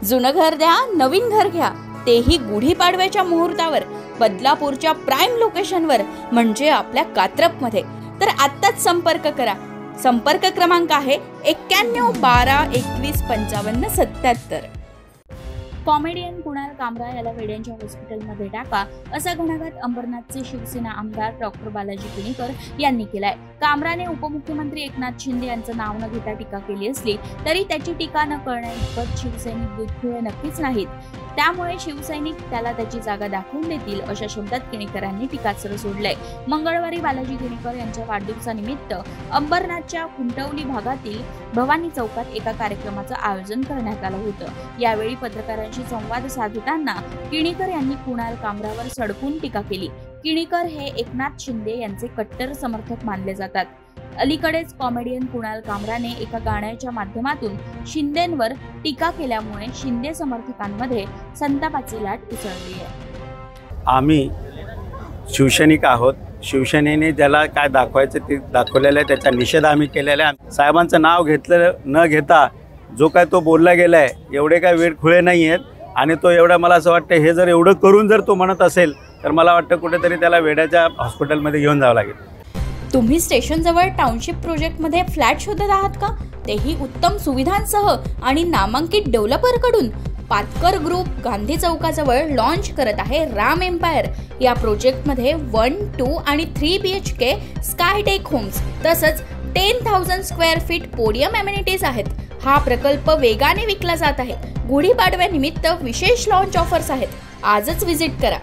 जुनं घर द्या, नवीन घर घ्या, तेही गुढीपाडव्याच्या मुहूर्तावर, बदलापूरच्या प्राइम लोकेशनवर, म्हणजे आपल्या कात्रपमध्ये. तर आत्ताच संपर्क करा. संपर्क क्रमांक आहे 91 12 21 55 77. कॉमेडियन कुणाल कामरा याला वेड्यांच्या हॉस्पिटलमध्ये टाका, असा घणाघात अंबरनाथचे शिवसेना आमदार डॉक्टर बालाजी किणीकर यांनी केलाय. कामराने उपमुख्यमंत्री एकनाथ शिंदे यांचं नाव न घेता टीका केली असली तरी त्याची टीका न करण्याइतपत शिवसैनिक दूधखुळे नक्कीच नाहीत. त्यामुळे शिवसैनिक त्याला त्याची जागा दाखवून देतील, अशा शब्दात किणीकरांनी टीकास्त्र सोडलंय. मंगळवारी बालाजी किणीकर यांच्या वाढदिवसानिमित्त अंबरनाथच्या खुंटवली भागातील भवानी चौकात एका कार्यक्रमाचं आयोजन करण्यात आलं होतं. यावेळी पत्रकारांशी संवाद साधताना किणीकर यांनी कुणाल कामरावर सडकून टीका केली. किणीकर हे एकनाथ शिंदे यांचे कट्टर समर्थक मानले जातात. अलीकडेच कॉमेडियन कुणाल कामराने एका गाण्याच्या माध्यमातून शिंदेंवर टीका केल्यामुळे शिंदे समर्थकांमध्ये संतापाची लाट उसळली आहे. आम्ही शिवसैनिक आहोत. शिवसेनेने ज्याला काय दाखवायचं ते दाखवलेलं आहे, त्याचा निषेध आम्ही केलेला आहे. साहेबांचं नाव घेतलं न घेता जो काय तो बोलला गेला आहे, एवढे काय वेडखुळे नाही आहेत. आणि तो एवढं मला असं वाटतं, हे जर एवढं करून जर तो म्हणत असेल तर मला वाटतं कुठेतरी त्याला वेड्याच्या हॉस्पिटलमध्ये घेऊन जावं लागेल. तुम्ही स्टेशनजवळ टाउनशिप प्रोजेक्टमध्ये फ्लॅट शोधत आहात का? तेही उत्तम सुविधांसह आणि नामांकित डेव्हलपरकडून. पातकर ग्रुप गांधी चौकाजवळ लॉन्च करत आहे राम एम्पायर. या प्रोजेक्टमध्ये 1, 2 आणि 3 BHK स्कायटेक होम्स तसंच 10,000 स्क्वेअर फीट पोडियम एमिनिटीज आहेत. हा प्रकल्प वेगाने विकला जात आहे. गुढीपाडव्यानिमित्त विशेष लॉन्च ऑफर्स आहेत. आजच व्हिजिट करा.